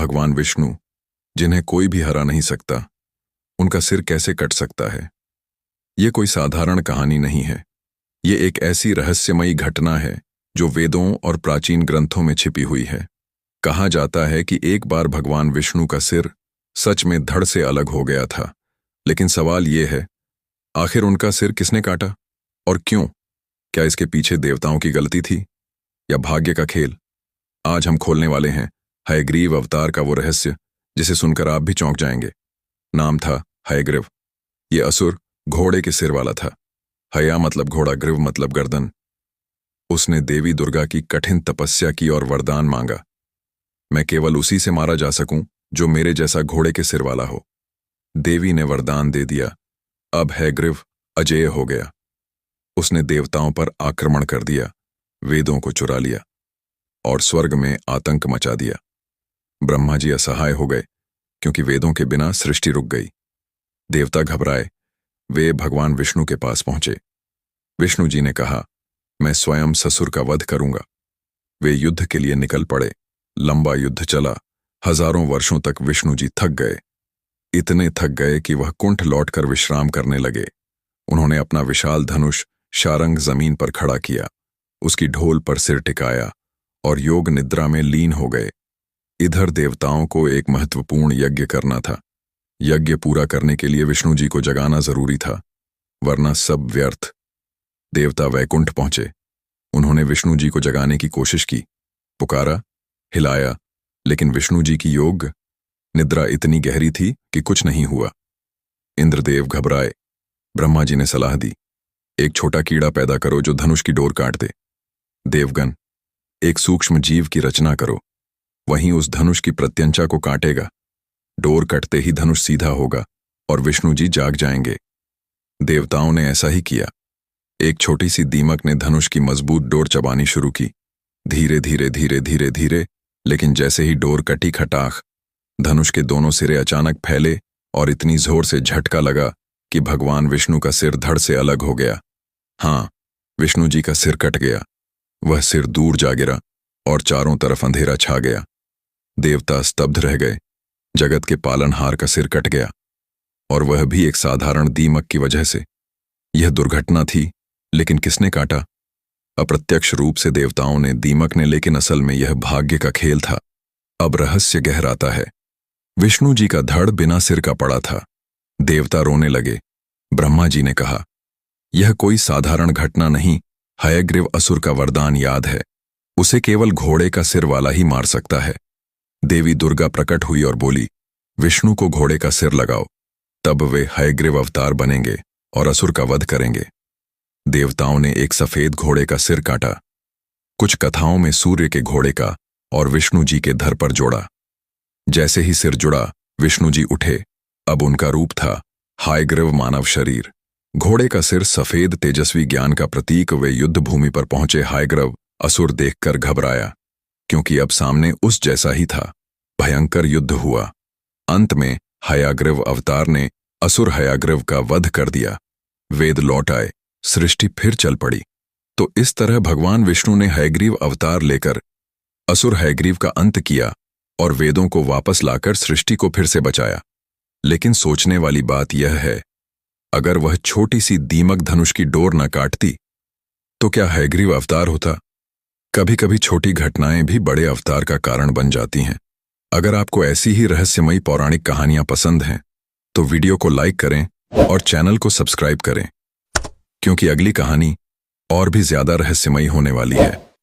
भगवान विष्णु, जिन्हें कोई भी हरा नहीं सकता, उनका सिर कैसे कट सकता है? ये कोई साधारण कहानी नहीं है। ये एक ऐसी रहस्यमयी घटना है जो वेदों और प्राचीन ग्रंथों में छिपी हुई है। कहा जाता है कि एक बार भगवान विष्णु का सिर सच में धड़ से अलग हो गया था। लेकिन सवाल ये है, आखिर उनका सिर किसने काटा और क्यों? क्या इसके पीछे देवताओं की गलती थी या भाग्य का खेल? आज हम खोलने वाले हैं हयग्रीव अवतार का वो रहस्य जिसे सुनकर आप भी चौंक जाएंगे। नाम था हयग्रीव। ये असुर घोड़े के सिर वाला था। हया मतलब घोड़ा, ग्रीव मतलब गर्दन। उसने देवी दुर्गा की कठिन तपस्या की और वरदान मांगा, मैं केवल उसी से मारा जा सकूं जो मेरे जैसा घोड़े के सिर वाला हो। देवी ने वरदान दे दिया। अब हयग्रीव अजेय हो गया। उसने देवताओं पर आक्रमण कर दिया, वेदों को चुरा लिया और स्वर्ग में आतंक मचा दिया। ब्रह्मा जी असहाय हो गए क्योंकि वेदों के बिना सृष्टि रुक गई। देवता घबराए। वे भगवान विष्णु के पास पहुंचे। विष्णु जी ने कहा, मैं स्वयं ससुर का वध करूंगा। वे युद्ध के लिए निकल पड़े। लंबा युद्ध चला। हजारों वर्षों तक विष्णु जी थक गए। इतने थक गए कि वह कुंठ लौटकर विश्राम करने लगे। उन्होंने अपना विशाल धनुष शारंग जमीन पर खड़ा किया, उसकी ढोल पर सिर टिकाया और योग निद्रा में लीन हो गए। इधर देवताओं को एक महत्वपूर्ण यज्ञ करना था। यज्ञ पूरा करने के लिए विष्णु जी को जगाना जरूरी था, वरना सब व्यर्थ। देवता वैकुंठ पहुंचे। उन्होंने विष्णु जी को जगाने की कोशिश की, पुकारा, हिलाया, लेकिन विष्णु जी की योग निद्रा इतनी गहरी थी कि कुछ नहीं हुआ। इंद्रदेव घबराए। ब्रह्मा जी ने सलाह दी, एक छोटा कीड़ा पैदा करो जो धनुष की डोर काट दे। देवगण, एक सूक्ष्म जीव की रचना करो, वहीं उस धनुष की प्रत्यंचा को काटेगा। डोर कटते ही धनुष सीधा होगा और विष्णु जी जाग जाएंगे। देवताओं ने ऐसा ही किया। एक छोटी सी दीमक ने धनुष की मजबूत डोर चबानी शुरू की। धीरे धीरे धीरे धीरे धीरे, लेकिन जैसे ही डोर कटी, खटाख, धनुष के दोनों सिरे अचानक फैले और इतनी जोर से झटका लगा कि भगवान विष्णु का सिर धड़ से अलग हो गया। हाँ, विष्णु जी का सिर कट गया। वह सिर दूर जा गिरा और चारों तरफ अंधेरा छा गया। देवता स्तब्ध रह गए। जगत के पालनहार का सिर कट गया, और वह भी एक साधारण दीमक की वजह से। यह दुर्घटना थी, लेकिन किसने काटा? अप्रत्यक्ष रूप से देवताओं ने, दीमक ने, लेकिन असल में यह भाग्य का खेल था। अब रहस्य गहराता है। विष्णु जी का धड़ बिना सिर का पड़ा था। देवता रोने लगे। ब्रह्मा जी ने कहा, यह कोई साधारण घटना नहीं, हयग्रीव असुर का वरदान याद है, उसे केवल घोड़े का सिर वाला ही मार सकता है। देवी दुर्गा प्रकट हुई और बोली, विष्णु को घोड़े का सिर लगाओ, तब वे हयग्रीव अवतार बनेंगे और असुर का वध करेंगे। देवताओं ने एक सफेद घोड़े का सिर काटा। कुछ कथाओं में सूर्य के घोड़े का और विष्णु जी के धड़ पर जोड़ा। जैसे ही सिर जुड़ा, विष्णु जी उठे। अब उनका रूप था हयग्रीव मानव शरीर। घोड़े का सिर सफेद तेजस्वी ज्ञान का प्रतीक। वे युद्ध भूमि पर पहुंचे। हयग्रीव असुर देखकर घबराया, क्योंकि अब सामने उस जैसा ही था। भयंकर युद्ध हुआ। अंत में हयग्रीव अवतार ने असुर हयग्रीव का वध कर दिया। वेद लौट आए, सृष्टि फिर चल पड़ी। तो इस तरह भगवान विष्णु ने हयग्रीव अवतार लेकर असुर हयग्रीव का अंत किया और वेदों को वापस लाकर सृष्टि को फिर से बचाया। लेकिन सोचने वाली बात यह है, अगर वह छोटी सी दीमक धनुष की डोर न काटती, तो क्या हयग्रीव अवतार होता? कभी कभी छोटी घटनाएं भी बड़े अवतार का कारण बन जाती हैं। अगर आपको ऐसी ही रहस्यमयी पौराणिक कहानियां पसंद हैं, तो वीडियो को लाइक करें और चैनल को सब्सक्राइब करें, क्योंकि अगली कहानी और भी ज्यादा रहस्यमयी होने वाली है।